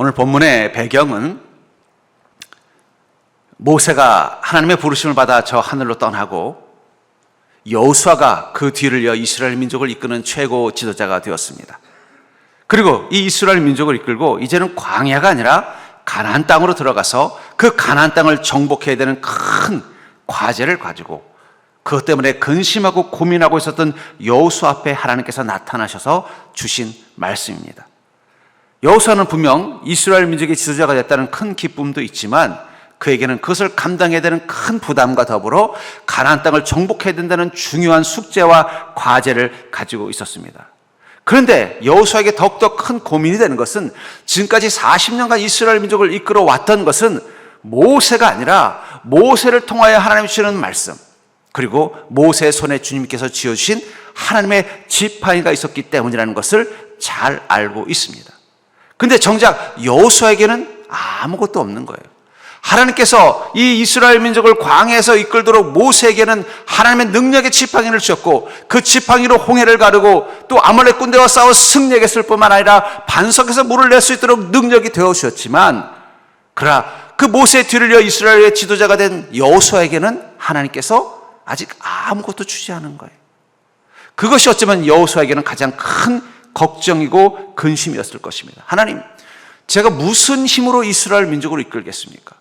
오늘 본문의 배경은 모세가 하나님의 부르심을 받아 저 하늘로 떠나고 여호수아가 그 뒤를 이어 이스라엘 민족을 이끄는 최고 지도자가 되었습니다. 그리고 이 이스라엘 민족을 이끌고 이제는 광야가 아니라 가나안 땅으로 들어가서 그 가나안 땅을 정복해야 되는 큰 과제를 가지고 그것 때문에 근심하고 고민하고 있었던 여호수아 앞에 하나님께서 나타나셔서 주신 말씀입니다. 여호수아는 분명 이스라엘 민족의 지도자가 됐다는 큰 기쁨도 있지만 그에게는 그것을 감당해야 되는 큰 부담과 더불어 가나안 땅을 정복해야 된다는 중요한 숙제와 과제를 가지고 있었습니다. 그런데 여호수아에게 더욱더 큰 고민이 되는 것은 지금까지 40년간 이스라엘 민족을 이끌어 왔던 것은 모세가 아니라 모세를 통하여 하나님이 주시는 말씀, 그리고 모세의 손에 주님께서 쥐어주신 하나님의 지팡이가 있었기 때문이라는 것을 잘 알고 있습니다. 근데 정작 여호수아에게는 아무것도 없는 거예요. 하나님께서 이 이스라엘 민족을 광야에서 이끌도록 모세에게는 하나님의 능력의 지팡이를 주셨고 그 지팡이로 홍해를 가르고 또 아말렉 군대와 싸워 승리하게 했을 뿐만 아니라 반석에서 물을 낼 수 있도록 능력이 되어 주셨지만, 그러나 그 모세의 뒤를 이어 이스라엘의 지도자가 된 여호수아에게는 하나님께서 아직 아무것도 주지 않은 거예요. 그것이 어쩌면 여호수아에게는 가장 큰 걱정이고 근심이었을 것입니다. 하나님, 제가 무슨 힘으로 이스라엘 민족을 이끌겠습니까?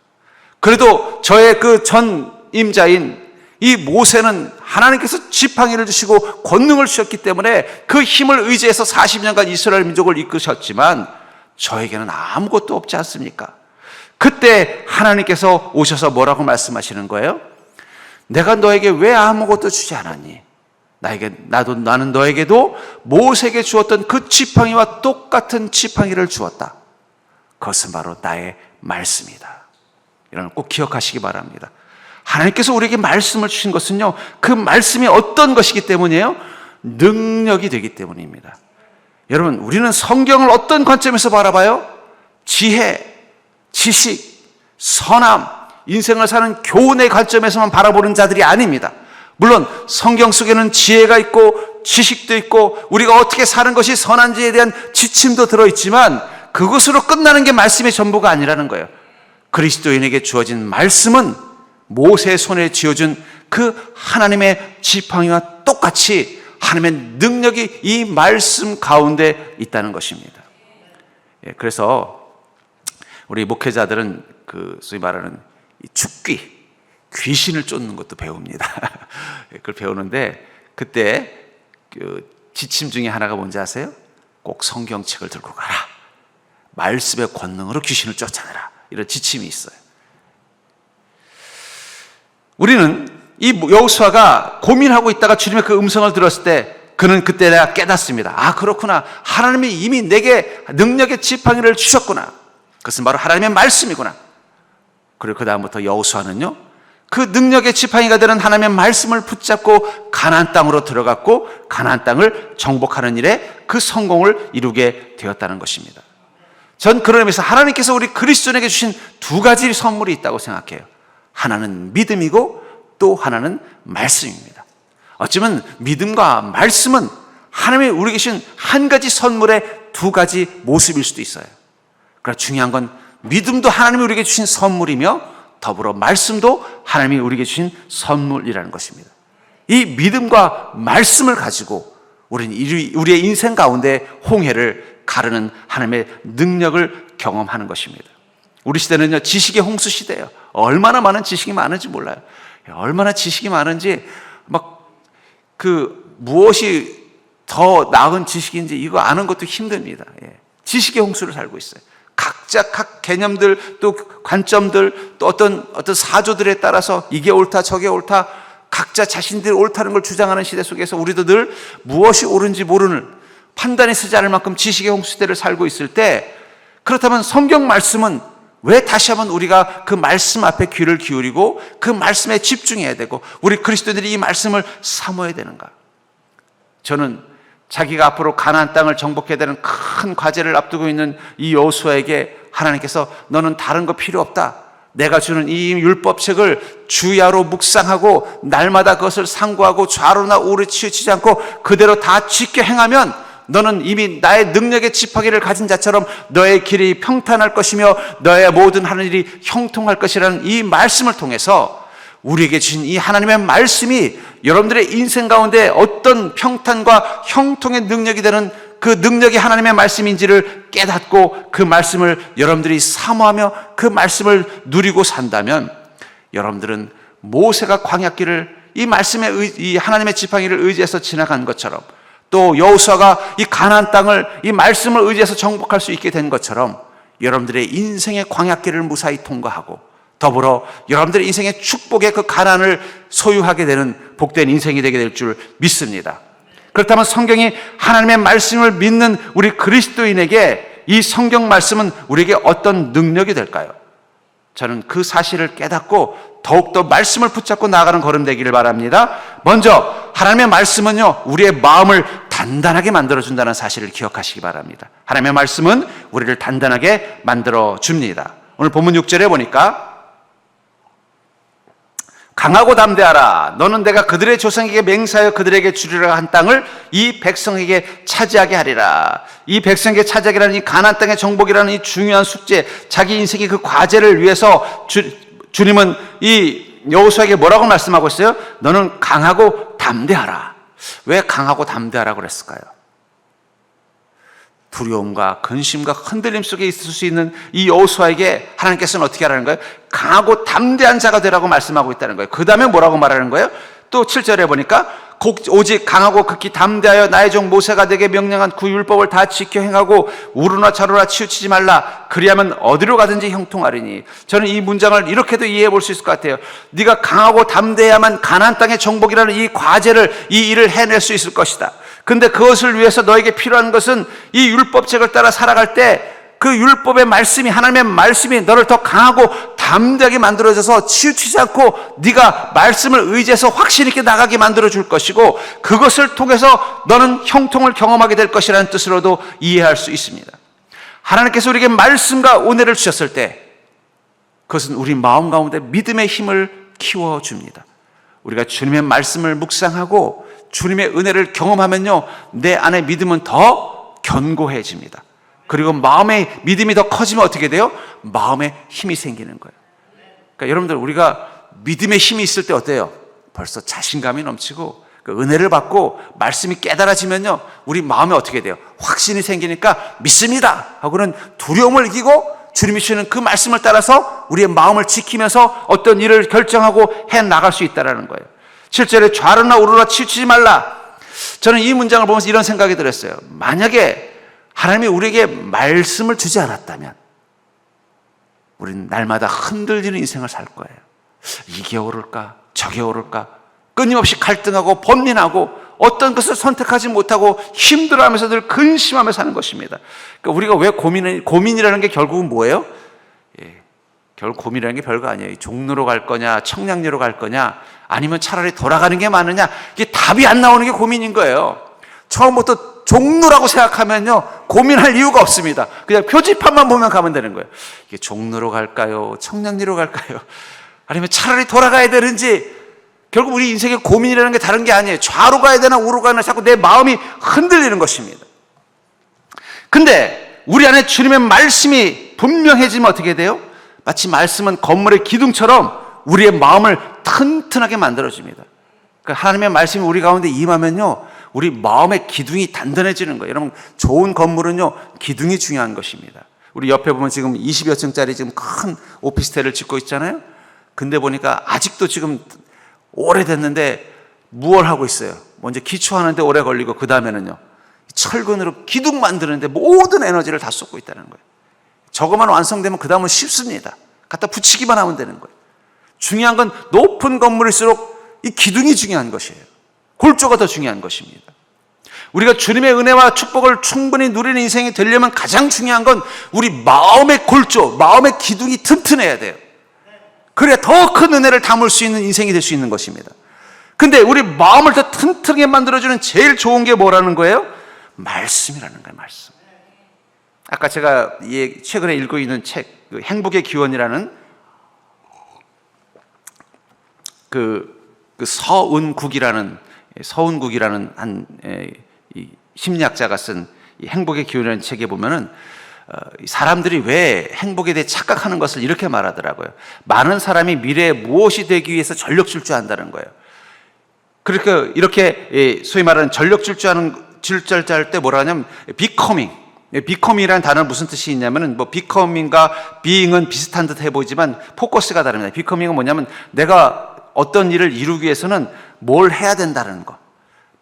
그래도 저의 그 전임자인 이 모세는 하나님께서 지팡이를 주시고 권능을 주셨기 때문에 그 힘을 의지해서 40년간 이스라엘 민족을 이끄셨지만 저에게는 아무것도 없지 않습니까? 그때 하나님께서 오셔서 뭐라고 말씀하시는 거예요? 내가 너에게 왜 아무것도 주지 않았니? 나는 너에게도 모세에게 주었던 그 지팡이와 똑같은 지팡이를 주었다. 그것은 바로 나의 말씀이다. 이런 걸 꼭 기억하시기 바랍니다. 하나님께서 우리에게 말씀을 주신 것은요, 그 말씀이 어떤 것이기 때문이에요? 능력이 되기 때문입니다. 여러분, 우리는 성경을 어떤 관점에서 바라봐요? 지혜, 지식, 선함, 인생을 사는 교훈의 관점에서만 바라보는 자들이 아닙니다. 물론 성경 속에는 지혜가 있고 지식도 있고 우리가 어떻게 사는 것이 선한지에 대한 지침도 들어있지만 그것으로 끝나는 게 말씀의 전부가 아니라는 거예요. 그리스도인에게 주어진 말씀은 모세의 손에 쥐어준 그 하나님의 지팡이와 똑같이 하나님의 능력이 이 말씀 가운데 있다는 것입니다. 그래서 우리 목회자들은 소위 말하는 축귀, 귀신을 쫓는 것도 배웁니다. 그걸 배우는데 그때 지침 중에 하나가 뭔지 아세요? 꼭 성경책을 들고 가라. 말씀의 권능으로 귀신을 쫓아내라. 이런 지침이 있어요. 우리는 이 여호수아가 고민하고 있다가 주님의 그 음성을 들었을 때 그는 그때 내가 깨닫습니다. 아, 그렇구나. 하나님이 이미 내게 능력의 지팡이를 주셨구나. 그것은 바로 하나님의 말씀이구나. 그리고 그 다음부터 여호수아는요, 그 능력의 지팡이가 되는 하나님의 말씀을 붙잡고 가나안 땅으로 들어갔고 가나안 땅을 정복하는 일에 그 성공을 이루게 되었다는 것입니다. 전 그런 의미에서 하나님께서 우리 그리스도인에게 주신 두 가지 선물이 있다고 생각해요. 하나는 믿음이고 또 하나는 말씀입니다. 어쩌면 믿음과 말씀은 하나님이 우리에게 주신 한 가지 선물의 두 가지 모습일 수도 있어요. 그러나 중요한 건 믿음도 하나님이 우리에게 주신 선물이며 더불어 말씀도 하나님이 우리에게 주신 선물이라는 것입니다. 이 믿음과 말씀을 가지고 우리는 우리의 인생 가운데 홍해를 가르는 하나님의 능력을 경험하는 것입니다. 우리 시대는요, 지식의 홍수 시대예요. 얼마나 많은 지식이 많은지 몰라요. 얼마나 지식이 많은지 무엇이 더 나은 지식인지 이거 아는 것도 힘듭니다. 지식의 홍수를 살고 있어요. 각자 각 개념들 또 관점들 또 어떤 사조들에 따라서 이게 옳다 저게 옳다 각자 자신들이 옳다는 걸 주장하는 시대 속에서 우리도 늘 무엇이 옳은지 모르는 판단이 서지 않을 만큼 지식의 홍수 시대를 살고 있을 때, 그렇다면 성경 말씀은 왜 다시 한번 우리가 그 말씀 앞에 귀를 기울이고 그 말씀에 집중해야 되고 우리 그리스도인들이 이 말씀을 사모해야 되는가? 저는 자기가 앞으로 가나안 땅을 정복해야 되는 큰 과제를 앞두고 있는 이 여호수아에게 하나님께서 너는 다른 거 필요 없다. 내가 주는 이 율법책을 주야로 묵상하고 날마다 그것을 상고하고 좌로나 우로 치우치지 않고 그대로 다 지켜 행하면 너는 이미 나의 능력의 지팡이를 가진 자처럼 너의 길이 평탄할 것이며 너의 모든 하는 일이 형통할 것이라는 이 말씀을 통해서 우리에게 주신 이 하나님의 말씀이 여러분들의 인생 가운데 어떤 평탄과 형통의 능력이 되는 그 능력이 하나님의 말씀인지를 깨닫고 그 말씀을 여러분들이 사모하며 그 말씀을 누리고 산다면 여러분들은 모세가 광야길을 이 말씀의 이 하나님의 지팡이를 의지해서 지나간 것처럼 또 여호수아가 이 가나안 땅을 이 말씀을 의지해서 정복할 수 있게 된 것처럼 여러분들의 인생의 광야길을 무사히 통과하고 더불어 여러분들의 인생의 축복의 그 가나안을 소유하게 되는 복된 인생이 되게 될 줄 믿습니다. 그렇다면 성경이 하나님의 말씀을 믿는 우리 그리스도인에게 이 성경 말씀은 우리에게 어떤 능력이 될까요? 저는 그 사실을 깨닫고 더욱더 말씀을 붙잡고 나아가는 걸음 되기를 바랍니다. 먼저 하나님의 말씀은요, 우리의 마음을 단단하게 만들어준다는 사실을 기억하시기 바랍니다. 하나님의 말씀은 우리를 단단하게 만들어줍니다. 오늘 본문 6절에 보니까 강하고 담대하라. 너는 내가 그들의 조상에게 맹세하여 그들에게 주리라 한 땅을 이 백성에게 차지하게 하리라. 이 백성에게 차지하게 하는 이 가나안 땅의 정복이라는 이 중요한 숙제, 자기 인생의 그 과제를 위해서 주님은 이 여호수아에게 뭐라고 말씀하고 있어요? 너는 강하고 담대하라. 왜 강하고 담대하라고 그랬을까요? 두려움과 근심과 흔들림 속에 있을 수 있는 이 여호수아에게 하나님께서는 어떻게 하라는 거예요? 강하고 담대한 자가 되라고 말씀하고 있다는 거예요. 그 다음에 뭐라고 말하는 거예요? 또 7절에 보니까 오직 강하고 극히 담대하여 나의 종 모세가 내게 명령한 그 율법을 다 지켜 행하고 우르나 좌로나 치우치지 말라. 그리하면 어디로 가든지 형통하리니. 저는 이 문장을 이렇게도 이해해 볼 수 있을 것 같아요. 네가 강하고 담대해야만 가나안 땅의 정복이라는 이 과제를, 이 일을 해낼 수 있을 것이다. 근데 그것을 위해서 너에게 필요한 것은 이 율법책을 따라 살아갈 때 그 율법의 말씀이, 하나님의 말씀이 너를 더 강하고 담대하게 만들어져서 치우치지 않고 네가 말씀을 의지해서 확신 있게 나가게 만들어줄 것이고, 그것을 통해서 너는 형통을 경험하게 될 것이라는 뜻으로도 이해할 수 있습니다. 하나님께서 우리에게 말씀과 은혜를 주셨을 때 그것은 우리 마음 가운데 믿음의 힘을 키워줍니다. 우리가 주님의 말씀을 묵상하고 주님의 은혜를 경험하면요, 내 안에 믿음은 더 견고해집니다. 그리고 마음의 믿음이 더 커지면 어떻게 돼요? 마음에 힘이 생기는 거예요. 그러니까 여러분들, 우리가 믿음의 힘이 있을 때 어때요? 벌써 자신감이 넘치고 그 은혜를 받고 말씀이 깨달아지면요, 우리 마음에 어떻게 돼요? 확신이 생기니까 믿습니다 하고는 두려움을 이기고 주님이 주시는 그 말씀을 따라서 우리의 마음을 지키면서 어떤 일을 결정하고 해나갈 수 있다는 거예요. 7절에 좌로나 우로나 치우치지 말라. 저는 이 문장을 보면서 이런 생각이 들었어요. 만약에 하나님이 우리에게 말씀을 주지 않았다면 우리는 날마다 흔들리는 인생을 살 거예요. 이게 옳을까? 저게 옳을까? 끊임없이 갈등하고 번민하고 어떤 것을 선택하지 못하고 힘들어하면서 늘 근심하며 사는 것입니다. 그러니까 우리가 왜 고민이라는 게 결국은 뭐예요? 결국 고민이라는 게 별거 아니에요. 종로로 갈 거냐, 청량리로 갈 거냐, 아니면 차라리 돌아가는 게 많으냐, 이게 답이 안 나오는 게 고민인 거예요. 처음부터 종로라고 생각하면요, 고민할 이유가 없습니다. 그냥 표지판만 보면 가면 되는 거예요. 이게 종로로 갈까요? 청량리로 갈까요? 아니면 차라리 돌아가야 되는지. 결국 우리 인생의 고민이라는 게 다른 게 아니에요. 좌로 가야 되나 우로 가야 되나 자꾸 내 마음이 흔들리는 것입니다. 근데 우리 안에 주님의 말씀이 분명해지면 어떻게 돼요? 마치 말씀은 건물의 기둥처럼 우리의 마음을 튼튼하게 만들어줍니다. 그러니까 하나님의 말씀이 우리 가운데 임하면요, 우리 마음의 기둥이 단단해지는 거예요. 여러분, 좋은 건물은요, 기둥이 중요한 것입니다. 우리 옆에 보면 지금 20여 층짜리 지금 큰 오피스텔을 짓고 있잖아요. 근데 보니까 아직도 지금 오래됐는데 무얼 하고 있어요? 먼저 기초하는데 오래 걸리고 그 다음에는요, 철근으로 기둥 만드는데 모든 에너지를 다 쏟고 있다는 거예요. 저것만 완성되면 그 다음은 쉽습니다. 갖다 붙이기만 하면 되는 거예요. 중요한 건 높은 건물일수록 이 기둥이 중요한 것이에요. 골조가 더 중요한 것입니다. 우리가 주님의 은혜와 축복을 충분히 누리는 인생이 되려면 가장 중요한 건 우리 마음의 골조, 마음의 기둥이 튼튼해야 돼요. 그래야 더 큰 은혜를 담을 수 있는 인생이 될 수 있는 것입니다. 근데 우리 마음을 더 튼튼하게 만들어주는 제일 좋은 게 뭐라는 거예요? 말씀이라는 거예요. 말씀. 아까 제가 최근에 읽고 있는 책, 행복의 기원이라는 서은국이라는 한 심리학자가 쓴 이 행복의 기원이라는 책에 보면은 사람들이 왜 행복에 대해 착각하는 것을 이렇게 말하더라고요. 많은 사람이 미래에 무엇이 되기 위해서 전력 질주한다는 거예요. 그러니까 이렇게 소위 말하는 전력 질주할 때 뭐라 하냐면 becoming이라는 단어는 무슨 뜻이 있냐면은 뭐 becoming과 being은 비슷한 듯 해보이지만 포커스가 다릅니다. becoming은 뭐냐면 내가 어떤 일을 이루기 위해서는 뭘 해야 된다는 거,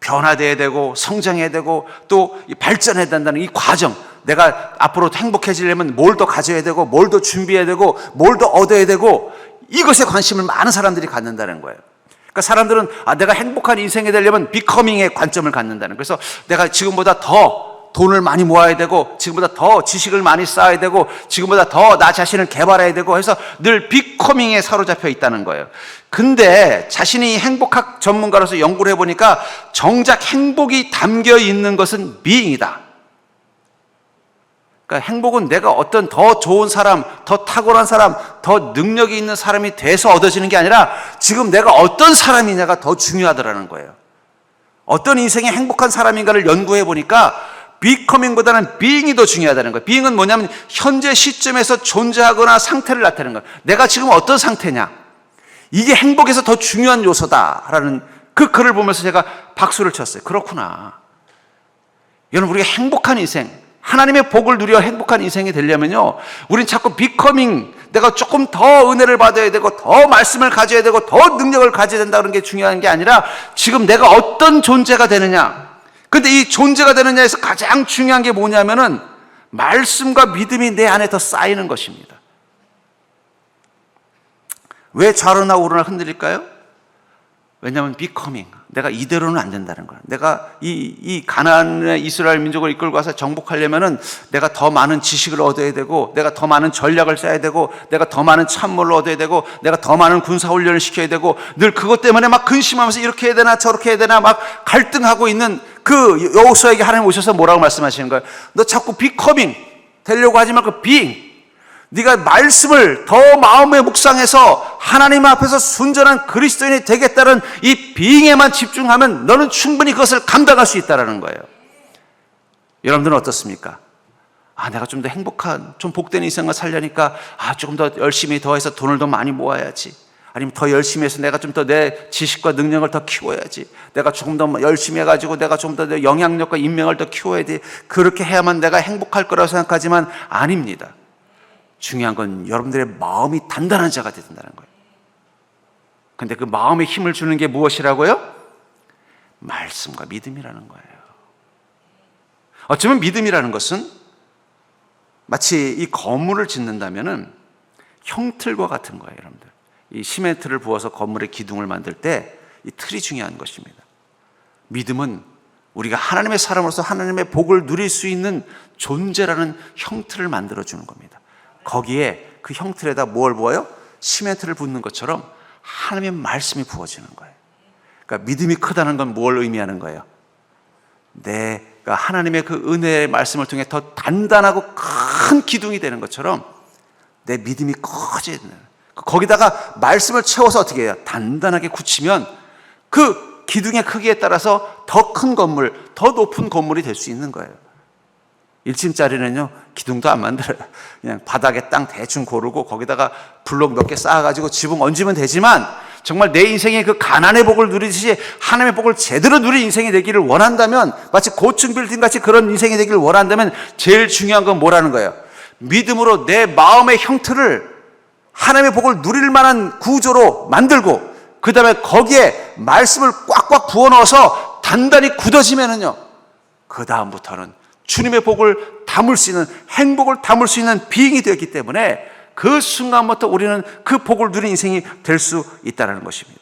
변화돼야 되고 성장해야 되고 또 발전해야 된다는 이 과정, 내가 앞으로 행복해지려면 뭘 더 가져야 되고 뭘 더 준비해야 되고 뭘 더 얻어야 되고 이것에 관심을 많은 사람들이 갖는다는 거예요. 그러니까 사람들은 내가 행복한 인생이 되려면 비커밍에 관점을 갖는다는 거예요. 그래서 내가 지금보다 더 돈을 많이 모아야 되고 지금보다 더 지식을 많이 쌓아야 되고 지금보다 더 나 자신을 개발해야 되고 해서 늘 비커밍에 사로잡혀 있다는 거예요. 근데 자신이 행복학 전문가로서 연구를 해보니까 정작 행복이 담겨 있는 것은 being이다. 그러니까 행복은 내가 어떤 더 좋은 사람, 더 탁월한 사람, 더 능력이 있는 사람이 돼서 얻어지는 게 아니라 지금 내가 어떤 사람이냐가 더 중요하더라는 거예요. 어떤 인생이 행복한 사람인가를 연구해 보니까 becoming보다는 being이 더 중요하다는 거예요. being은 뭐냐면 현재 시점에서 존재하거나 상태를 나타내는 거예요. 내가 지금 어떤 상태냐. 이게 행복에서 더 중요한 요소다라는 그 글을 보면서 제가 박수를 쳤어요. 그렇구나. 여러분, 우리가 행복한 인생, 하나님의 복을 누려 행복한 인생이 되려면요, 우린 자꾸 becoming, 내가 조금 더 은혜를 받아야 되고 더 말씀을 가져야 되고 더 능력을 가져야 된다는 게 중요한 게 아니라 지금 내가 어떤 존재가 되느냐. 근데 이 존재가 되느냐에서 가장 중요한 게 뭐냐면은 말씀과 믿음이 내 안에 더 쌓이는 것입니다. 왜 좌로나 우로나 흔들릴까요? 왜냐하면 becoming, 내가 이대로는 안 된다는 거야. 내가 이 가나안의 이스라엘 민족을 이끌고 와서 정복하려면은 내가 더 많은 지식을 얻어야 되고 내가 더 많은 전략을 써야 되고 내가 더 많은 참모를 얻어야 되고 내가 더 많은 군사훈련을 시켜야 되고 늘 그것 때문에 막 근심하면서 이렇게 해야 되나 저렇게 해야 되나 막 갈등하고 있는 그 여호수아에게 하나님 오셔서 뭐라고 말씀하시는 거예요? 너 자꾸 becoming 되려고 하지 말고 being, 네가 말씀을 더 마음에 묵상해서 하나님 앞에서 순전한 그리스도인이 되겠다는 이 being에만 집중하면 너는 충분히 그것을 감당할 수 있다는 거예요. 여러분들은 어떻습니까? 내가 좀 더 행복한, 좀 복된 인생을 살려니까 조금 더 열심히 더해서 돈을 더 많이 모아야지. 아니면 더 열심히 해서 내가 좀 더 내 지식과 능력을 더 키워야지. 내가 조금 더 열심히 해가지고 내가 좀 더 내 영향력과 인명을 더 키워야 돼. 그렇게 해야만 내가 행복할 거라고 생각하지만 아닙니다. 중요한 건 여러분들의 마음이 단단한 자가 된다는 거예요. 근데 그 마음에 힘을 주는 게 무엇이라고요? 말씀과 믿음이라는 거예요. 어쩌면 믿음이라는 것은 마치 이 건물을 짓는다면은 형틀과 같은 거예요, 여러분들. 이 시멘트를 부어서 건물의 기둥을 만들 때 이 틀이 중요한 것입니다. 믿음은 우리가 하나님의 사람으로서 하나님의 복을 누릴 수 있는 존재라는 형틀을 만들어주는 겁니다. 거기에 그 형틀에다 뭘 부어요? 시멘트를 붓는 것처럼 하나님의 말씀이 부어지는 거예요. 그러니까 믿음이 크다는 건 뭘 의미하는 거예요? 내가 하나님의 그 은혜의 말씀을 통해 더 단단하고 큰 기둥이 되는 것처럼 내 믿음이 커져야 된다. 거기다가 말씀을 채워서 어떻게 해요? 단단하게 굳히면 그 기둥의 크기에 따라서 더 큰 건물, 더 높은 건물이 될 수 있는 거예요. 1층짜리는요, 기둥도 안 만들어요. 그냥 바닥에 땅 대충 고르고 거기다가 블록 몇 개 쌓아가지고 지붕 얹으면 되지만 정말 내 인생의 그 가난의 복을 누리듯이 하나님의 복을 제대로 누린 인생이 되기를 원한다면, 마치 고층 빌딩 같이 그런 인생이 되기를 원한다면 제일 중요한 건 뭐라는 거예요? 믿음으로 내 마음의 형틀을 하나님의 복을 누릴 만한 구조로 만들고 그 다음에 거기에 말씀을 꽉꽉 부어 넣어서 단단히 굳어지면은요, 그 다음부터는 주님의 복을 담을 수 있는, 행복을 담을 수 있는 비행이 되었기 때문에 그 순간부터 우리는 그 복을 누린 인생이 될 수 있다는 것입니다.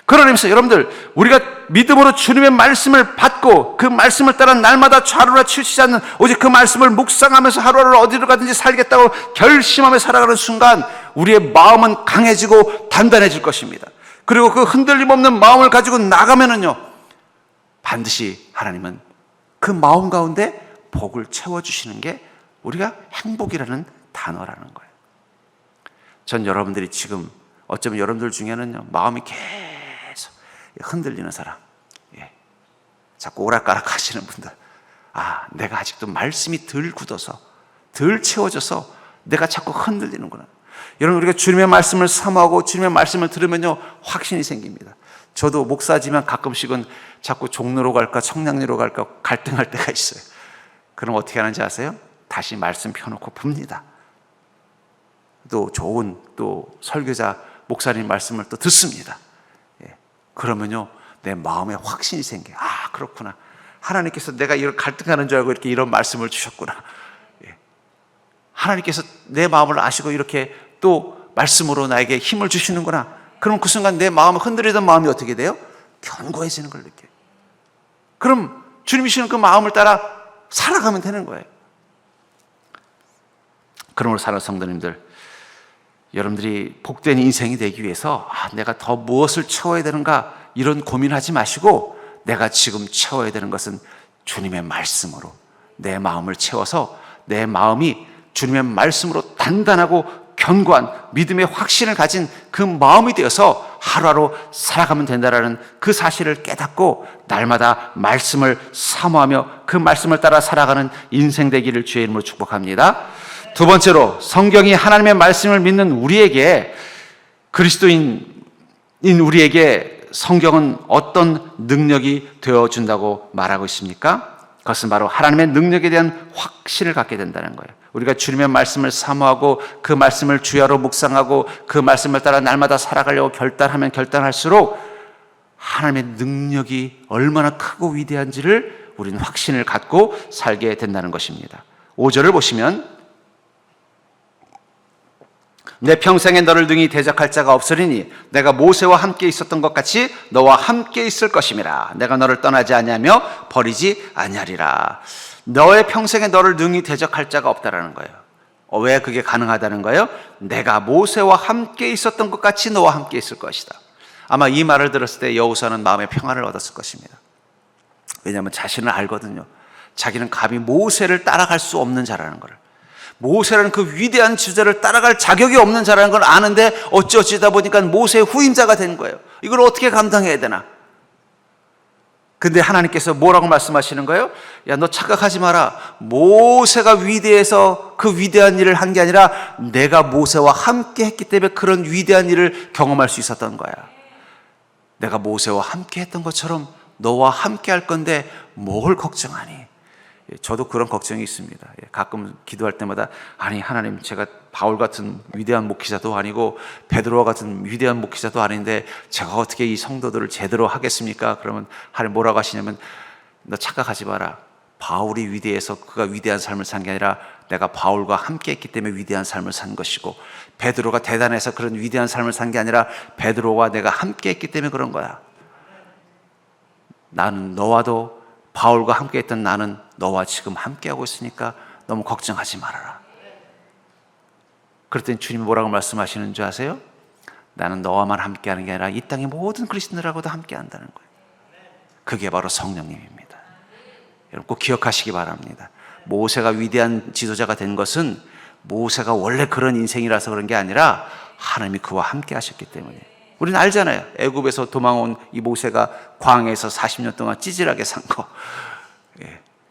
그런 의미에서 여러분들, 우리가 믿음으로 주님의 말씀을 받고 그 말씀을 따라 날마다 좌로나 치우치지 않는 오직 그 말씀을 묵상하면서 하루하루 어디로 가든지 살겠다고 결심하며 살아가는 순간 우리의 마음은 강해지고 단단해질 것입니다. 그리고 그 흔들림 없는 마음을 가지고 나가면은요, 반드시 하나님은 그 마음 가운데 복을 채워주시는 게 우리가 행복이라는 단어라는 거예요. 전 여러분들이 지금 어쩌면 여러분들 중에는요, 마음이 계속 흔들리는 사람, 자꾸 오락가락 하시는 분들, 내가 아직도 말씀이 덜 굳어서, 덜 채워져서 내가 자꾸 흔들리는구나. 여러분, 우리가 주님의 말씀을 사모하고 주님의 말씀을 들으면요, 확신이 생깁니다. 저도 목사지만 가끔씩은 자꾸 종로로 갈까 청량리로 갈까 갈등할 때가 있어요. 그럼 어떻게 하는지 아세요? 다시 말씀 펴놓고 봅니다. 또 좋은 또 설교자 목사님 말씀을 또 듣습니다. 그러면요, 내 마음에 확신이 생겨요. 그렇구나. 하나님께서 내가 이걸 갈등하는 줄 알고 이렇게 이런 말씀을 주셨구나. 하나님께서 내 마음을 아시고 이렇게 또 말씀으로 나에게 힘을 주시는구나. 그럼 그 순간 내 마음을 흔들리던 마음이 어떻게 돼요? 견고해지는 걸 느껴요. 그럼 주님이 주시는 그 마음을 따라 살아가면 되는 거예요. 그러므로 사랑하는 성도님들, 여러분들이 복된 인생이 되기 위해서 내가 더 무엇을 채워야 되는가 이런 고민하지 마시고, 내가 지금 채워야 되는 것은 주님의 말씀으로 내 마음을 채워서 내 마음이 주님의 말씀으로 단단하고 견고한 믿음의 확신을 가진 그 마음이 되어서 하루하루 살아가면 된다는 그 사실을 깨닫고 날마다 말씀을 사모하며 그 말씀을 따라 살아가는 인생 되기를 주의 이름으로 축복합니다. 두 번째로, 성경이 하나님의 말씀을 믿는 우리에게, 그리스도인 우리에게 성경은 어떤 능력이 되어준다고 말하고 있습니까? 그것은 바로 하나님의 능력에 대한 확신을 갖게 된다는 거예요. 우리가 주님의 말씀을 사모하고 그 말씀을 주야로 묵상하고 그 말씀을 따라 날마다 살아가려고 결단하면 결단할수록 하나님의 능력이 얼마나 크고 위대한지를 우리는 확신을 갖고 살게 된다는 것입니다. 5절을 보시면, 내 평생에 너를 능히 대적할 자가 없으리니 내가 모세와 함께 있었던 것 같이 너와 함께 있을 것임이라. 내가 너를 떠나지 아니하며 버리지 아니하리라. 너의 평생에 너를 능히 대적할 자가 없다라는 거예요. 왜 그게 가능하다는 거예요? 내가 모세와 함께 있었던 것 같이 너와 함께 있을 것이다. 아마 이 말을 들었을 때 여호수아는 마음의 평안을 얻었을 것입니다. 왜냐하면 자신을 알거든요. 자기는 감히 모세를 따라갈 수 없는 자라는 거를, 모세라는 그 위대한 지도자를 따라갈 자격이 없는 자라는 걸 아는데 어찌어찌다 보니까 모세의 후임자가 된 거예요. 이걸 어떻게 감당해야 되나? 근데 하나님께서 뭐라고 말씀하시는 거예요? 야, 너 착각하지 마라. 모세가 위대해서 그 위대한 일을 한 게 아니라 내가 모세와 함께 했기 때문에 그런 위대한 일을 경험할 수 있었던 거야. 내가 모세와 함께 했던 것처럼 너와 함께 할 건데 뭘 걱정하니? 저도 그런 걱정이 있습니다. 가끔 기도할 때마다, 아니 하나님, 제가 바울 같은 위대한 목회자도 아니고 베드로와 같은 위대한 목회자도 아닌데 제가 어떻게 이 성도들을 제대로 하겠습니까? 그러면 하나님 뭐라고 하시냐면, 너 착각하지 마라. 바울이 위대해서 그가 위대한 삶을 산 게 아니라 내가 바울과 함께 했기 때문에 위대한 삶을 산 것이고, 베드로가 대단해서 그런 위대한 삶을 산 게 아니라 베드로와 내가 함께 했기 때문에 그런 거야. 나는 너와도, 바울과 함께 했던 나는 너와 지금 함께하고 있으니까 너무 걱정하지 말아라. 그랬더니 주님이 뭐라고 말씀하시는 줄 아세요? 나는 너와만 함께하는 게 아니라 이 땅의 모든 그리스도인들하고도 함께한다는 거예요. 그게 바로 성령님입니다. 여러분 꼭 기억하시기 바랍니다. 모세가 위대한 지도자가 된 것은 모세가 원래 그런 인생이라서 그런 게 아니라 하나님이 그와 함께 하셨기 때문에. 우리는 알잖아요. 애굽에서 도망온 이 모세가 광야에서 40년 동안 찌질하게 산 거.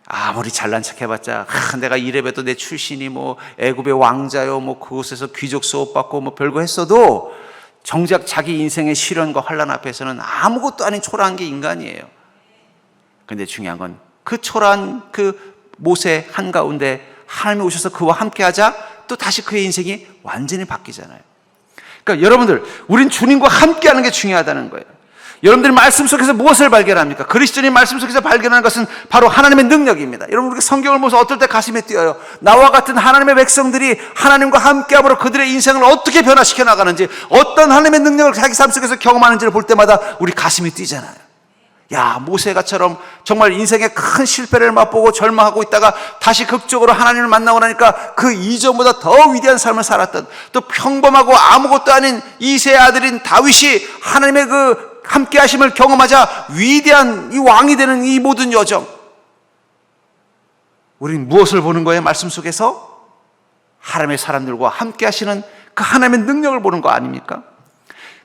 아무리 잘난 척 해봤자, 내가 이래봬도 내 출신이 뭐 애굽의 왕자요, 뭐 그곳에서 귀족 수업 받고 뭐 별거 했어도 정작 자기 인생의 시련과 환난 앞에서는 아무것도 아닌 초라한 게 인간이에요. 근데 중요한 건 그 초라한 그 모세 한가운데 하나님이 오셔서 그와 함께 하자 또 다시 그의 인생이 완전히 바뀌잖아요. 그러니까 여러분들, 우린 주님과 함께 하는 게 중요하다는 거예요. 여러분들이 말씀 속에서 무엇을 발견합니까? 그리스도인 말씀 속에서 발견하는 것은 바로 하나님의 능력입니다. 여러분, 우리가 성경을 보면서 어떨 때 가슴에 뛰어요. 나와 같은 하나님의 백성들이 하나님과 함께함으로 그들의 인생을 어떻게 변화시켜 나가는지, 어떤 하나님의 능력을 자기 삶 속에서 경험하는지를 볼 때마다 우리 가슴이 뛰잖아요. 야, 모세가처럼 정말 인생의 큰 실패를 맛보고 절망하고 있다가 다시 극적으로 하나님을 만나고 나니까 그 이전보다 더 위대한 삶을 살았던, 또 평범하고 아무것도 아닌 이새의 아들인 다윗이 하나님의 그 함께 하심을 경험하자 위대한 이 왕이 되는 이 모든 여정. 우리는 무엇을 보는 거예요? 말씀 속에서 하나님의 사람들과 함께 하시는 그 하나님의 능력을 보는 거 아닙니까?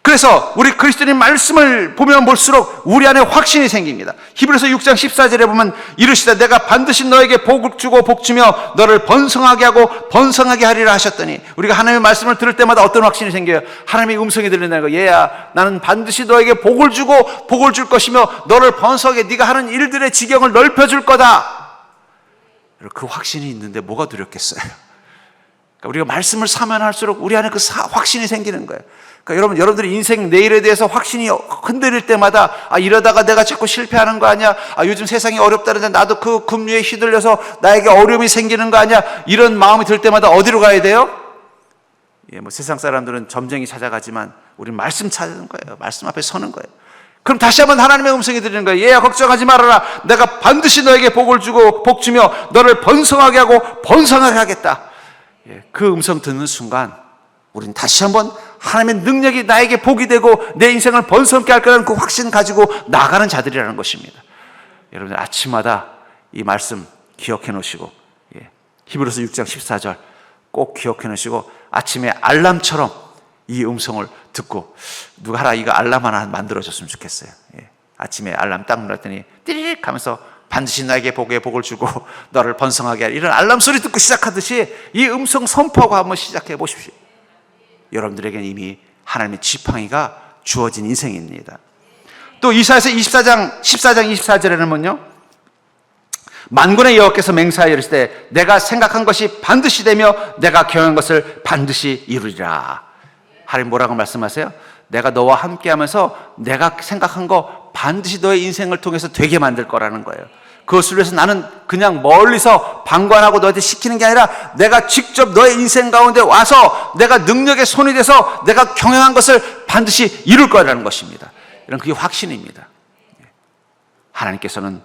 그래서 우리 그리스도인 말씀을 보면 볼수록 우리 안에 확신이 생깁니다. 히브리서 6장 14절에 보면 이르시되 내가 반드시 너에게 복을 주고 복주며 너를 번성하게 하고 번성하게 하리라 하셨더니, 우리가 하나님의 말씀을 들을 때마다 어떤 확신이 생겨요? 하나님의 음성이 들린다는 거예요. 얘야, 나는 반드시 너에게 복을 주고 복을 줄 것이며 너를 번성하게, 네가 하는 일들의 지경을 넓혀줄 거다. 그 확신이 있는데 뭐가 두렵겠어요? 그러니까 우리가 말씀을 사면할수록 우리 안에 그 확신이 생기는 거예요. 그러니까 여러분들이 인생 내일에 대해서 확신이 흔들릴 때마다, 이러다가 내가 자꾸 실패하는 거 아니야? 요즘 세상이 어렵다는데 나도 그 금류에 휘둘려서 나에게 어려움이 생기는 거 아니야? 이런 마음이 들 때마다 어디로 가야 돼요? 세상 사람들은 점쟁이 찾아가지만 우리는 말씀 찾는 거예요. 말씀 앞에 서는 거예요. 그럼 다시 한번 하나님의 음성이 들리는 거예요. 얘야, 걱정하지 말아라. 내가 반드시 너에게 복을 주고 복주며 너를 번성하게 하고 번성하게 하겠다. 그 음성 듣는 순간 우리는 다시 한번 하나님의 능력이 나에게 복이 되고 내 인생을 번성케 할 거라는 그 확신 가지고 나가는 자들이라는 것입니다. 여러분들 아침마다 이 말씀 기억해 놓으시고, 히브리서 6장 14절 꼭 기억해 놓으시고 아침에 알람처럼 이 음성을 듣고, 누가 하나 이거 알람 하나 만들어줬으면 좋겠어요. 아침에 알람 딱 눌렀더니 띠릭 하면서 반드시 나에게 복을 주고 너를 번성하게 하리, 이런 알람 소리 듣고 시작하듯이 이 음성 선포하고 한번 시작해 보십시오. 여러분들에게는 이미 하나님의 지팡이가 주어진 인생입니다. 또 이사야서 14장 24절에는 뭐요? 만군의 여호와께서 맹세하여 이르시되 내가 생각한 것이 반드시 되며 내가 경영한 것을 반드시 이루리라. 하나님 뭐라고 말씀하세요? 내가 너와 함께하면서 내가 생각한 거 반드시 너의 인생을 통해서 되게 만들 거라는 거예요. 그것을 위해서 나는 그냥 멀리서 방관하고 너한테 시키는 게 아니라 내가 직접 너의 인생 가운데 와서 내가 능력의 손이 돼서 내가 경영한 것을 반드시 이룰 거라는 것입니다. 이런 그게 확신입니다. 하나님께서는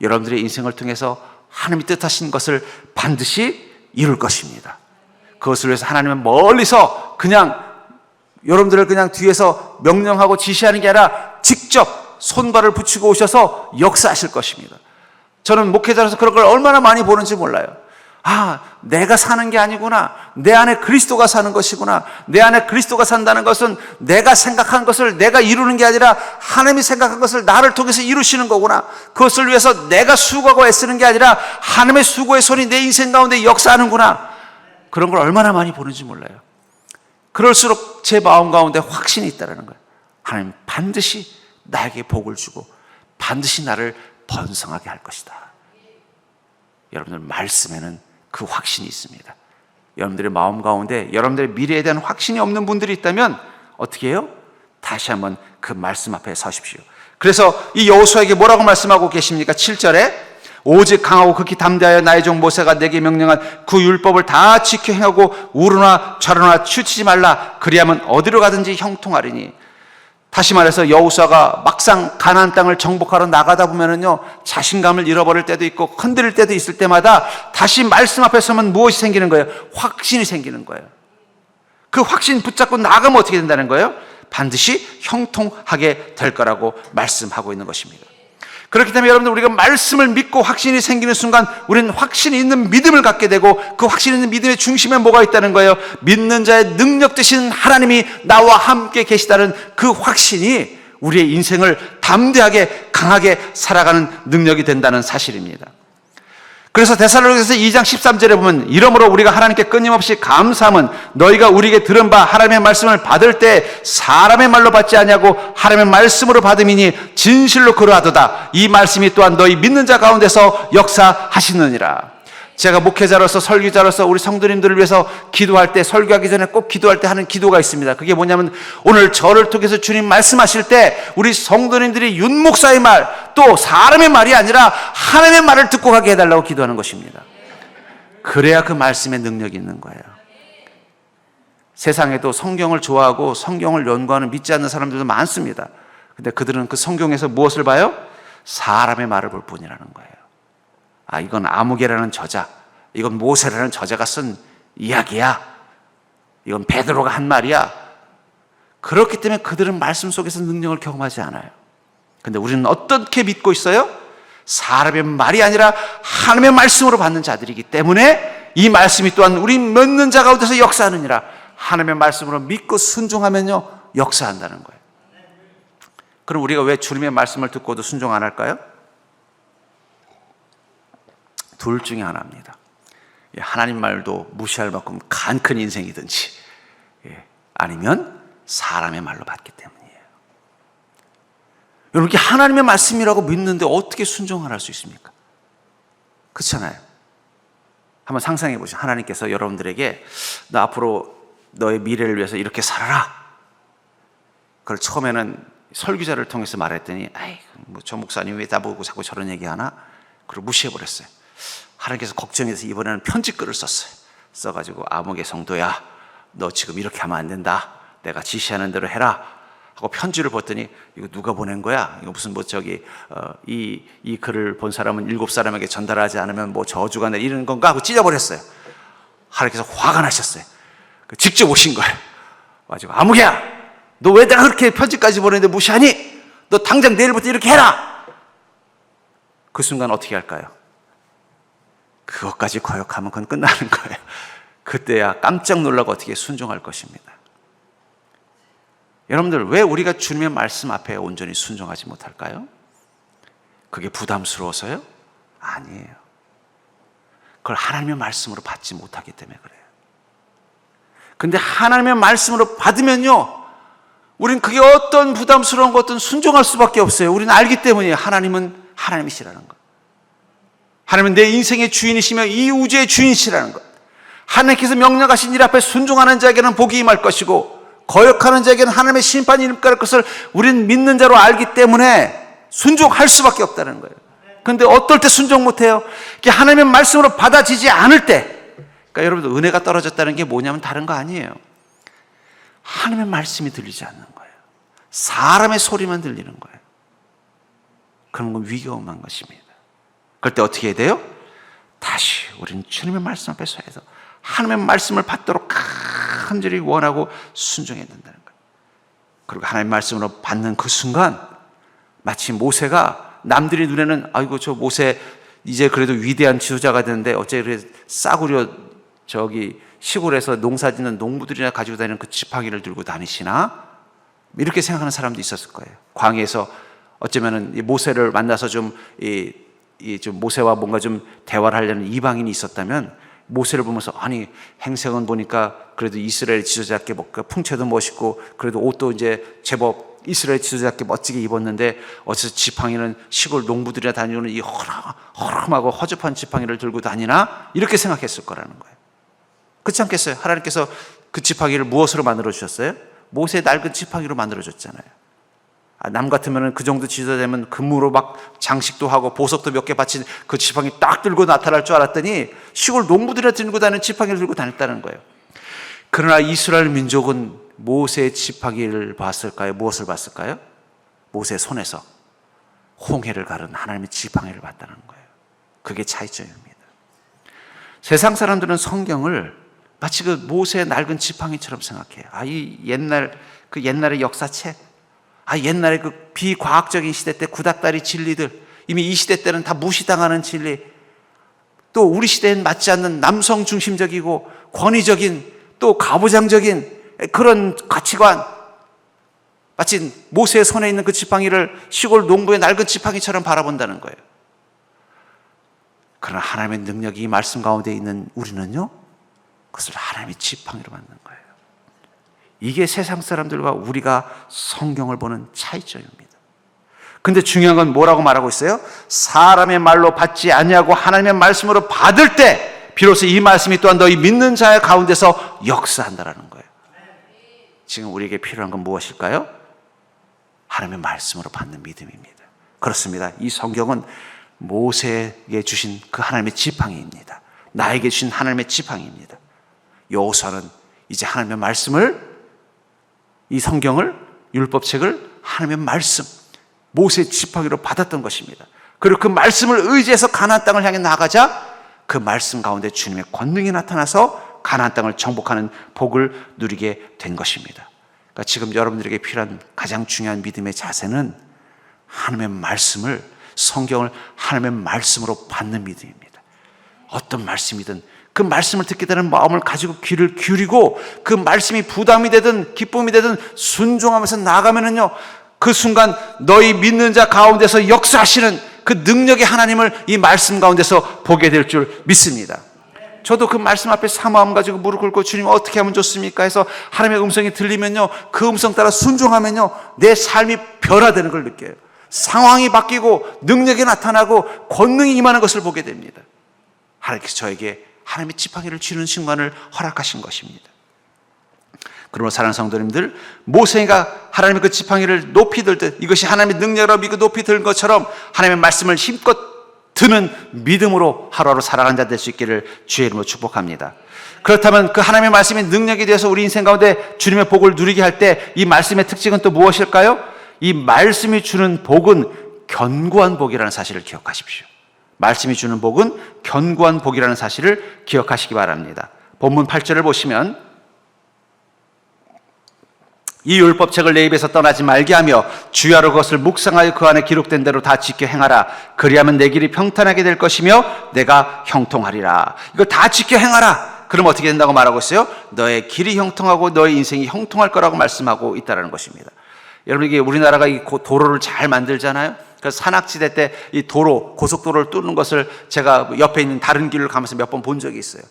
여러분들의 인생을 통해서 하나님이 뜻하신 것을 반드시 이룰 것입니다. 그것을 위해서 하나님은 멀리서 그냥 여러분들을 그냥 뒤에서 명령하고 지시하는 게 아니라 직접 손발을 붙이고 오셔서 역사하실 것입니다. 저는 목회자로서 그런 걸 얼마나 많이 보는지 몰라요. 내가 사는 게 아니구나. 내 안에 그리스도가 사는 것이구나. 내 안에 그리스도가 산다는 것은 내가 생각한 것을 내가 이루는 게 아니라 하나님이 생각한 것을 나를 통해서 이루시는 거구나. 그것을 위해서 내가 수고하고 애쓰는 게 아니라 하나님의 수고의 손이 내 인생 가운데 역사하는구나. 그런 걸 얼마나 많이 보는지 몰라요. 그럴수록 제 마음 가운데 확신이 있다는 거예요. 하나님 반드시 나에게 복을 주고 반드시 나를 번성하게 할 것이다. 여러분들 말씀에는 그 확신이 있습니다. 여러분들의 마음 가운데 여러분들의 미래에 대한 확신이 없는 분들이 있다면 어떻게 해요? 다시 한번 그 말씀 앞에 서십시오. 그래서 이 여호수아에게 뭐라고 말씀하고 계십니까? 7절에 오직 강하고 극히 담대하여 나의 종 모세가 내게 명령한 그 율법을 다 지켜 행하고 우르나 좌로나 치우치지 말라. 그리하면 어디로 가든지 형통하리니. 다시 말해서 여호수아가 막상 가나안 땅을 정복하러 나가다 보면은요, 자신감을 잃어버릴 때도 있고 흔들릴 때도 있을 때마다 다시 말씀 앞에 서면 무엇이 생기는 거예요? 확신이 생기는 거예요. 그 확신 붙잡고 나가면 어떻게 된다는 거예요? 반드시 형통하게 될 거라고 말씀하고 있는 것입니다. 그렇기 때문에 여러분들, 우리가 말씀을 믿고 확신이 생기는 순간 우리는 확신이 있는 믿음을 갖게 되고, 그 확신 있는 믿음의 중심에 뭐가 있다는 거예요? 믿는 자의 능력 되신 하나님이 나와 함께 계시다는 그 확신이 우리의 인생을 담대하게 강하게 살아가는 능력이 된다는 사실입니다. 그래서 데살로니가서 2장 13절에 보면 이러므로 우리가 하나님께 끊임없이 감사함은 너희가 우리에게 들은 바 하나님의 말씀을 받을 때 사람의 말로 받지 아니하고 하나님의 말씀으로 받음이니 진실로 그러하도다. 이 말씀이 또한 너희 믿는 자 가운데서 역사하시느니라. 제가 목회자로서 설교자로서 우리 성도님들을 위해서 기도할 때, 설교하기 전에 꼭 기도할 때 하는 기도가 있습니다. 그게 뭐냐면 오늘 저를 통해서 주님 말씀하실 때 우리 성도님들이 윤 목사의 말, 또 사람의 말이 아니라 하나님의 말을 듣고 가게 해달라고 기도하는 것입니다. 그래야 그 말씀에 능력이 있는 거예요. 세상에도 성경을 좋아하고 성경을 연구하는 믿지 않는 사람들도 많습니다. 근데 그들은 그 성경에서 무엇을 봐요? 사람의 말을 볼 뿐이라는 거예요. 이건 아무개라는 저자, 이건 모세라는 저자가 쓴 이야기야, 이건 베드로가 한 말이야. 그렇기 때문에 그들은 말씀 속에서 능력을 경험하지 않아요. 근데 우리는 어떻게 믿고 있어요? 사람의 말이 아니라 하나님의 말씀으로 받는 자들이기 때문에 이 말씀이 또한 우리 믿는 자 가운데서 역사하느니라. 하나님의 말씀으로 믿고 순종하면요, 역사한다는 거예요. 그럼 우리가 왜 주님의 말씀을 듣고도 순종 안 할까요? 둘 중에 하나입니다. 하나님 말도 무시할 만큼 간 큰 인생이든지, 아니면 사람의 말로 받기 때문이에요. 여러분, 이게 하나님의 말씀이라고 믿는데 어떻게 순종을 할 수 있습니까? 그렇잖아요. 한번 상상해 보시죠. 하나님께서 여러분들에게 너 앞으로 너의 미래를 위해서 이렇게 살아라. 그걸 처음에는 설교자를 통해서 말했더니 저 목사님 왜 나보고 자꾸 저런 얘기하나? 그걸 무시해버렸어요. 하나님께서 걱정해서 이번에는 편지글을 썼어요. 써가지고 아무개 성도야, 너 지금 이렇게 하면 안 된다. 내가 지시하는 대로 해라 하고 편지를 봤더니 이거 누가 보낸 거야? 이거 무슨 이 글을 본 사람은 7사람에게 전달하지 않으면 저주가 내 이런 건가 하고 찢어버렸어요. 하나님께서 화가 나셨어요. 직접 오신 거예요. 가지고 아무개야, 너 왜 내가 그렇게 편지까지 보냈는데 무시하니? 너 당장 내일부터 이렇게 해라. 그 순간 어떻게 할까요? 그것까지 거역하면 그건 끝나는 거예요. 그때야 깜짝 놀라고 어떻게 순종할 것입니다. 여러분들, 왜 우리가 주님의 말씀 앞에 온전히 순종하지 못할까요? 그게 부담스러워서요? 아니에요. 그걸 하나님의 말씀으로 받지 못하기 때문에 그래요. 근데 하나님의 말씀으로 받으면요, 우린 그게 어떤 부담스러운 것든 순종할 수밖에 없어요. 우리는 알기 때문이에요. 하나님은 하나님이시라는 것. 하나님은 내 인생의 주인이시며 이 우주의 주인이시라는 것. 하나님께서 명령하신 일 앞에 순종하는 자에게는 복이 임할 것이고, 거역하는 자에게는 하나님의 심판이 임할 것을 우리는 믿는 자로 알기 때문에 순종할 수밖에 없다는 거예요. 그런데 어떨 때 순종 못해요? 하나님의 말씀으로 받아지지 않을 때, 그러니까 여러분들, 은혜가 떨어졌다는 게 뭐냐면 다른 거 아니에요. 하나님의 말씀이 들리지 않는 거예요. 사람의 소리만 들리는 거예요. 그런 건 위험한 것입니다. 그럴 때 어떻게 해야 돼요? 다시 우리는 주님의 말씀 앞에 서서 하나님의 말씀을 받도록 간절히 원하고 순종해야 된다는 거예요. 그리고 하나님의 말씀으로 받는 그 순간, 마치 모세가 남들이 눈에는 아이고 저 모세 이제 그래도 위대한 지도자가 되는데 어째 그래 싸구려 시골에서 농사짓는 농부들이나 가지고 다니는 그 지팡이를 들고 다니시나? 이렇게 생각하는 사람도 있었을 거예요. 광야에서 어쩌면은 모세를 만나서 좀 모세와 뭔가 좀 대화를 하려는 이방인이 있었다면, 모세를 보면서 아니 행색은 보니까 그래도 이스라엘 지도자답게 풍채도 멋있고 그래도 옷도 이제 제법 이스라엘 지도자답게 멋지게 입었는데 어째서 지팡이는 시골 농부들이나 다니는 이 허름하고 허접한 지팡이를 들고 다니나? 이렇게 생각했을 거라는 거예요. 그렇지 않겠어요? 하나님께서 그 지팡이를 무엇으로 만들어 주셨어요? 모세의 낡은 지팡이로 만들어 줬잖아요. 남 같으면 그 정도 지도되면 금으로 막 장식도 하고 보석도 몇 개 받친 그 지팡이 딱 들고 나타날 줄 알았더니 시골 농부들이 들고 다니는 지팡이를 들고 다녔다는 거예요. 그러나 이스라엘 민족은 모세의 지팡이를 봤을까요? 무엇을 봤을까요? 모세의 손에서 홍해를 가른 하나님의 지팡이를 봤다는 거예요. 그게 차이점입니다. 세상 사람들은 성경을 마치 그 모세의 낡은 지팡이처럼 생각해요. 이 옛날의 역사책, 옛날에 그 비과학적인 시대 때 구닥다리 진리들, 이미 이 시대 때는 다 무시당하는 진리, 또 우리 시대엔 맞지 않는 남성 중심적이고 권위적인 또 가부장적인 그런 가치관, 마치 모세의 손에 있는 그 지팡이를 시골 농부의 낡은 지팡이처럼 바라본다는 거예요. 그러나 하나님의 능력이 이 말씀 가운데 있는 우리는요, 그것을 하나님의 지팡이로 만든 거예요. 이게 세상 사람들과 우리가 성경을 보는 차이점입니다. 근데 중요한 건 뭐라고 말하고 있어요? 사람의 말로 받지 아니하고 하나님의 말씀으로 받을 때 비로소 이 말씀이 또한 너희 믿는 자의 가운데서 역사한다라는 거예요. 지금 우리에게 필요한 건 무엇일까요? 하나님의 말씀으로 받는 믿음입니다. 그렇습니다. 이 성경은 모세에게 주신 그 하나님의 지팡이입니다. 나에게 주신 하나님의 지팡이입니다. 여호수아는 이제 하나님의 말씀을, 이 성경을, 율법책을 하나님의 말씀, 모세의 지팡이로 받았던 것입니다. 그리고 그 말씀을 의지해서 가나안 땅을 향해 나가자 그 말씀 가운데 주님의 권능이 나타나서 가나안 땅을 정복하는 복을 누리게 된 것입니다. 그러니까 지금 여러분들에게 필요한 가장 중요한 믿음의 자세는 하나님의 말씀을, 성경을 하나님의 말씀으로 받는 믿음입니다. 어떤 말씀이든 그 말씀을 듣게 되는 마음을 가지고 귀를 기울이고 그 말씀이 부담이 되든 기쁨이 되든 순종하면서 나아가면은요, 그 순간 너희 믿는 자 가운데서 역사하시는 그 능력의 하나님을 이 말씀 가운데서 보게 될 줄 믿습니다. 저도 그 말씀 앞에 사모함 가지고 무릎 꿇고 주님 어떻게 하면 좋습니까 해서 하나님의 음성이 들리면요, 그 음성 따라 순종하면요, 내 삶이 변화되는 걸 느껴요. 상황이 바뀌고 능력이 나타나고 권능이 임하는 것을 보게 됩니다. 하나님께서 저에게 하나님의 지팡이를 쥐는 순간을 허락하신 것입니다. 그러므로 사랑하는 성도님들, 모세가 하나님의 그 지팡이를 높이 들듯 이것이 하나님의 능력으로 믿고 높이 든 것처럼 하나님의 말씀을 힘껏 드는 믿음으로 하루하루 살아가는 자 될 수 있기를 주의 이름으로 축복합니다. 그렇다면 그 하나님의 말씀이 능력이 되어서 우리 인생 가운데 주님의 복을 누리게 할 때 이 말씀의 특징은 또 무엇일까요? 이 말씀이 주는 복은 견고한 복이라는 사실을 기억하십시오. 말씀이 주는 복은 견고한 복이라는 사실을 기억하시기 바랍니다. 본문 8절을 보시면 이 율법책을 내 입에서 떠나지 말게 하며 주야로 그것을 묵상하여 그 안에 기록된 대로 다 지켜 행하라. 그리하면 내 길이 평탄하게 될 것이며 내가 형통하리라. 이걸 다 지켜 행하라. 그럼 어떻게 된다고 말하고 있어요? 너의 길이 형통하고 너의 인생이 형통할 거라고 말씀하고 있다는 것입니다. 여러분, 이게 우리나라가 이 도로를 잘 만들잖아요. 그래서 산악지대 때 이 도로, 고속도로를 뚫는 것을 제가 옆에 있는 다른 길을 가면서 몇 번 본 적이 있어요.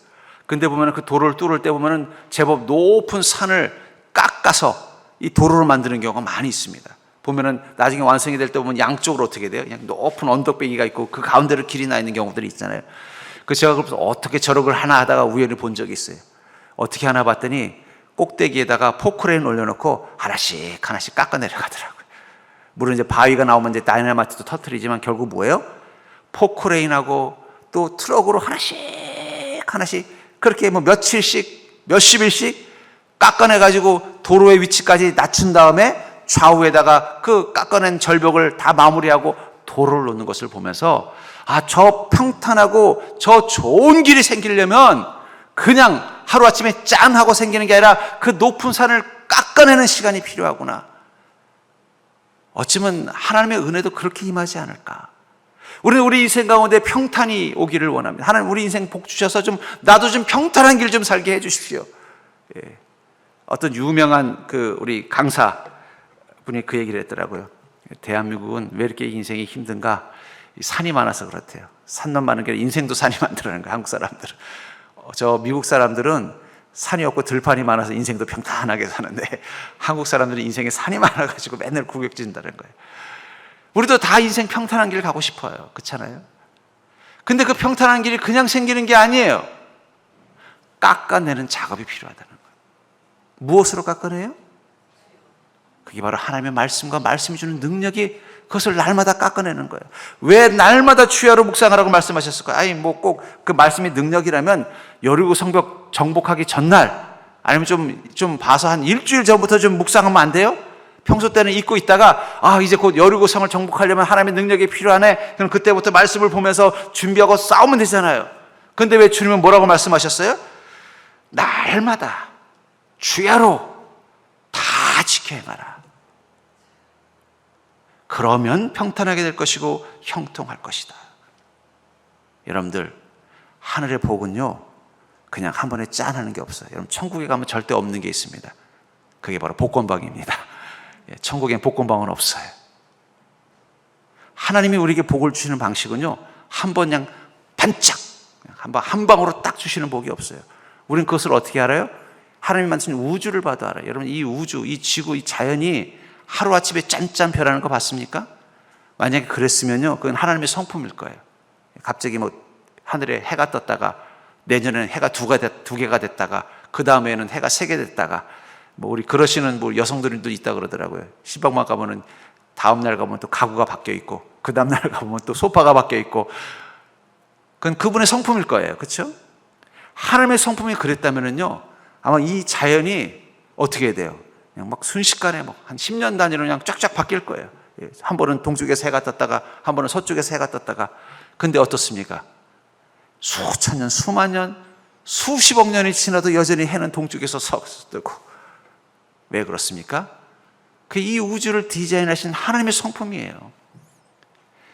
근데 보면 그 도로를 뚫을 때 보면 제법 높은 산을 깎아서 이 도로를 만드는 경우가 많이 있습니다. 보면은 나중에 완성이 될 때 보면 양쪽으로 어떻게 돼요? 그냥 높은 언덕배기가 있고 그 가운데로 길이 나 있는 경우들이 있잖아요. 그 제가 그래서 어떻게 저렇게 하나 하다가 우연히 본 적이 있어요. 어떻게 하나 봤더니 꼭대기에다가 포크레인 올려놓고 하나씩 깎아 내려가더라고요. 물론 이제 바위가 나오면 이제 다이너마이트도 터뜨리지만 결국 뭐예요? 포크레인하고 또 트럭으로 하나씩 그렇게 뭐 며칠씩 몇십일씩 깎아내가지고 도로의 위치까지 낮춘 다음에 좌우에다가 그 깎아낸 절벽을 다 마무리하고 도로를 놓는 것을 보면서 저 평탄하고 저 좋은 길이 생기려면 그냥 하루아침에 짠 하고 생기는 게 아니라 그 높은 산을 깎아내는 시간이 필요하구나. 어쩌면 하나님의 은혜도 그렇게 임하지 않을까. 우리는 우리 인생 가운데 평탄이 오기를 원합니다. 하나님 우리 인생 복 주셔서 나도 좀 평탄한 길 좀 살게 해 주십시오. 예. 어떤 유명한 우리 강사 분이 그 얘기를 했더라고요. 대한민국은 왜 이렇게 인생이 힘든가? 산이 많아서 그렇대요. 산만 많은 게 인생도 산이 많다는 거예요. 한국 사람들은. 저 미국 사람들은 산이 없고 들판이 많아서 인생도 평탄하게 사는데 한국 사람들은 인생에 산이 많아가지고 맨날 구격진다는 거예요. 우리도 다 인생 평탄한 길 가고 싶어요. 그렇잖아요? 근데 그 평탄한 길이 그냥 생기는 게 아니에요. 깎아내는 작업이 필요하다는 거예요. 무엇으로 깎아내요? 그게 바로 하나님의 말씀과 말씀이 주는 능력이 그것을 날마다 깎아내는 거예요. 왜 날마다 주야로 묵상하라고 말씀하셨을까요? 뭐 꼭 그 말씀이 능력이라면 여리고 성벽 정복하기 전날 아니면 좀 봐서 한 일주일 전부터 좀 묵상하면 안 돼요? 평소 때는 잊고 있다가 이제 곧 여리고 성을 정복하려면 하나님의 능력이 필요하네. 그럼 그때부터 말씀을 보면서 준비하고 싸우면 되잖아요. 근데 왜 주님은 뭐라고 말씀하셨어요? 날마다 주야로 다 지켜 행하라. 그러면 평탄하게 될 것이고 형통할 것이다. 여러분들, 하늘의 복은요 그냥 한 번에 짠 하는 게 없어요. 여러분, 천국에 가면 절대 없는 게 있습니다. 그게 바로 복권방입니다. 천국엔 복권방은 없어요. 하나님이 우리에게 복을 주시는 방식은요 한 번 그냥 반짝 한 방으로 딱 주시는 복이 없어요. 우리는 그것을 어떻게 알아요? 하나님이 만드신 우주를 봐도 알아요. 여러분, 이 우주, 이 지구, 이 자연이 하루아침에 짠짠 변하는 거 봤습니까? 만약에 그랬으면요 그건 하나님의 성품일 거예요. 갑자기 뭐 하늘에 해가 떴다가 내년에는 해가 두 개가 됐다가 그 다음에는 해가 3개 됐다가 뭐 우리 그러시는 뭐 여성들도 있다 그러더라고요. 시방만 가면은 다음 날 가면 또 가구가 바뀌어 있고 그 다음 날 가면 또 소파가 바뀌어 있고 그건 그분의 성품일 거예요. 그렇죠? 하나님의 성품이 그랬다면은요 아마 이 자연이 어떻게 해야 돼요? 그냥 막 순식간에 한 10년 단위로 그냥 쫙쫙 바뀔 거예요. 한 번은 동쪽에서 해가 떴다가 한 번은 서쪽에서 해가 떴다가. 근데 어떻습니까? 수천 년, 수만 년, 수십억 년이 지나도 여전히 해는 동쪽에서 뜨고. 왜 그렇습니까? 그 이 우주를 디자인하신 하나님의 성품이에요.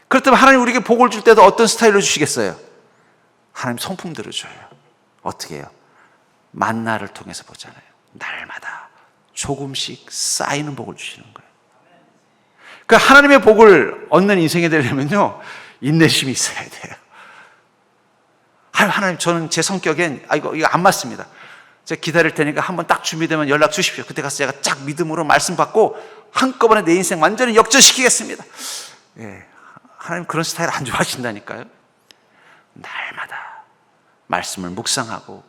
그렇다면 하나님 우리에게 복을 줄 때도 어떤 스타일로 주시겠어요? 하나님 성품대로 줘요. 어떻게 해요? 만나를 통해서 보잖아요. 날마다 조금씩 쌓이는 복을 주시는 거예요. 그 하나님의 복을 얻는 인생이 되려면요, 인내심이 있어야 돼요. 하나님, 저는 제 성격엔 이거 안 맞습니다. 제가 기다릴 테니까 한번 딱 준비되면 연락 주십시오. 그때 가서 제가 쫙 믿음으로 말씀 받고 한꺼번에 내 인생 완전히 역전시키겠습니다. 예, 하나님 그런 스타일 안 좋아하신다니까요. 날마다 말씀을 묵상하고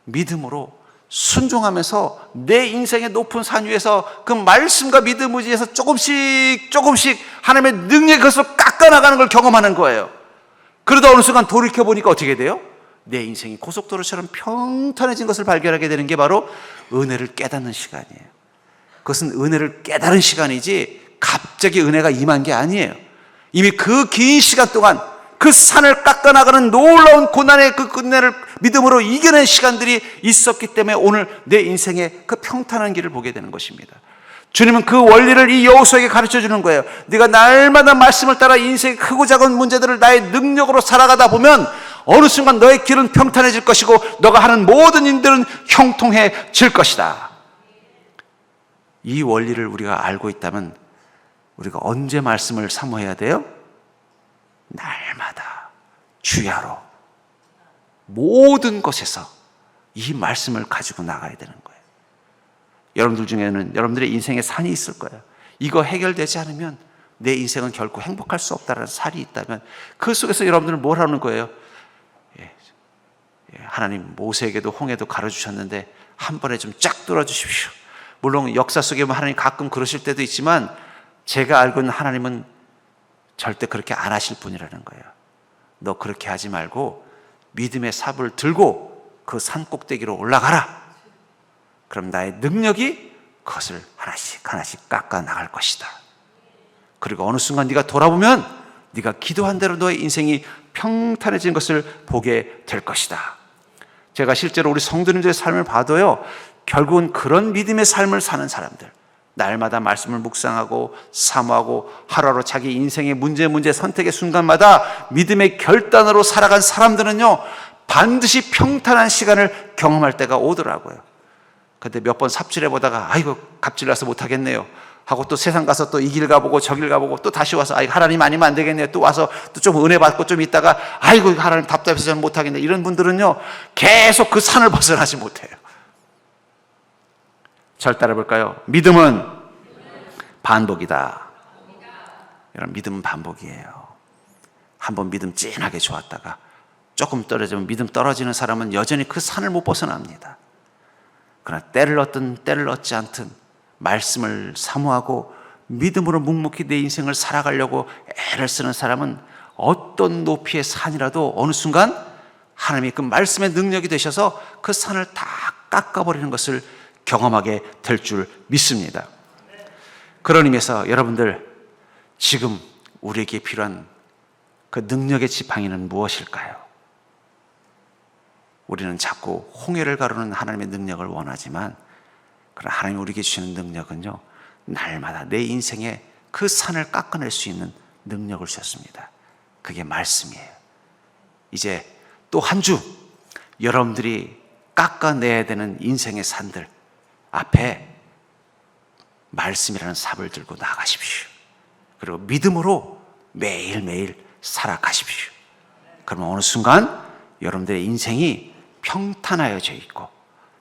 믿음으로 순종하면서 내 인생의 높은 산 위에서 그 말씀과 믿음 의지에서 조금씩 하나님의 능력의 것으로 깎아나가는 걸 경험하는 거예요. 그러다 어느 순간 돌이켜보니까 어떻게 돼요? 내 인생이 고속도로처럼 평탄해진 것을 발견하게 되는 게 바로 은혜를 깨닫는 시간이에요. 그것은 은혜를 깨달은 시간이지 갑자기 은혜가 임한 게 아니에요. 이미 그 긴 시간 동안 그 산을 깎아나가는 놀라운 고난의 그 은혜를 믿음으로 이겨낸 시간들이 있었기 때문에 오늘 내 인생의 그 평탄한 길을 보게 되는 것입니다. 주님은 그 원리를 이 여호수아에게 가르쳐 주는 거예요. 네가 날마다 말씀을 따라 인생의 크고 작은 문제들을 나의 능력으로 살아가다 보면 어느 순간 너의 길은 평탄해질 것이고 너가 하는 모든 일들은 형통해질 것이다. 이 원리를 우리가 알고 있다면 우리가 언제 말씀을 사모해야 돼요? 날마다 주야로 모든 것에서 이 말씀을 가지고 나가야 되는 거예요. 여러분들 중에는 여러분들의 인생에 산이 있을 거예요. 이거 해결되지 않으면 내 인생은 결코 행복할 수 없다는 살이 있다면 그 속에서 여러분들은 뭘 하는 거예요? 하나님 모세에게도 홍해도 가르쳐주셨는데 한 번에 좀 쫙 뚫어주십시오. 물론 역사 속에 하나님 가끔 그러실 때도 있지만 제가 알고 있는 하나님은 절대 그렇게 안 하실 분이라는 거예요. 너 그렇게 하지 말고 믿음의 삽을 들고 그 산 꼭대기로 올라가라. 그럼 나의 능력이 그것을 하나씩 깎아 나갈 것이다. 그리고 어느 순간 네가 돌아보면 네가 기도한 대로 너의 인생이 평탄해진 것을 보게 될 것이다. 제가 실제로 우리 성도님들의 삶을 봐도요, 결국은 그런 믿음의 삶을 사는 사람들, 날마다 말씀을 묵상하고 사모하고 하루하루 자기 인생의 문제 선택의 순간마다 믿음의 결단으로 살아간 사람들은요, 반드시 평탄한 시간을 경험할 때가 오더라고요. 근데 몇 번 삽질해 보다가 아이고 갑질나서 못하겠네요 하고 또 세상 가서 또 이 길 가보고 저 길 가보고 또 다시 와서 아이고 하나님 아니면 안 되겠네요. 또 와서 또 좀 은혜 받고 좀 있다가 아이고 하나님 답답해서 저는 못하겠네. 이런 분들은요, 계속 그 산을 벗어나지 못해요. 절 따라 볼까요? 믿음은 반복이다. 여러분, 믿음은 반복이에요. 한번 믿음 찐하게 좋았다가 조금 떨어지면 믿음 떨어지는 사람은 여전히 그 산을 못 벗어납니다. 그러나 때를 얻든 때를 얻지 않든 말씀을 사모하고 믿음으로 묵묵히 내 인생을 살아가려고 애를 쓰는 사람은 어떤 높이의 산이라도 어느 순간 하나님이 그 말씀의 능력이 되셔서 그 산을 다 깎아버리는 것을 경험하게 될 줄 믿습니다. 그런 의미에서 여러분들, 지금 우리에게 필요한 그 능력의 지팡이는 무엇일까요? 우리는 자꾸 홍해를 가르는 하나님의 능력을 원하지만, 그러나 하나님이 우리에게 주시는 능력은요, 날마다 내 인생에 그 산을 깎아낼 수 있는 능력을 주셨습니다. 그게 말씀이에요. 이제 또 한 주 여러분들이 깎아내야 되는 인생의 산들 앞에 말씀이라는 삽을 들고 나가십시오. 그리고 믿음으로 매일매일 살아가십시오. 그러면 어느 순간 여러분들의 인생이 평탄하여져 있고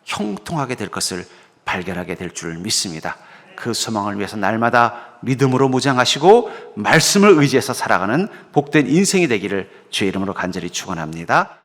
형통하게 될 것을 발견하게 될 줄 믿습니다. 그 소망을 위해서 날마다 믿음으로 무장하시고 말씀을 의지해서 살아가는 복된 인생이 되기를 주의 이름으로 간절히 축원합니다.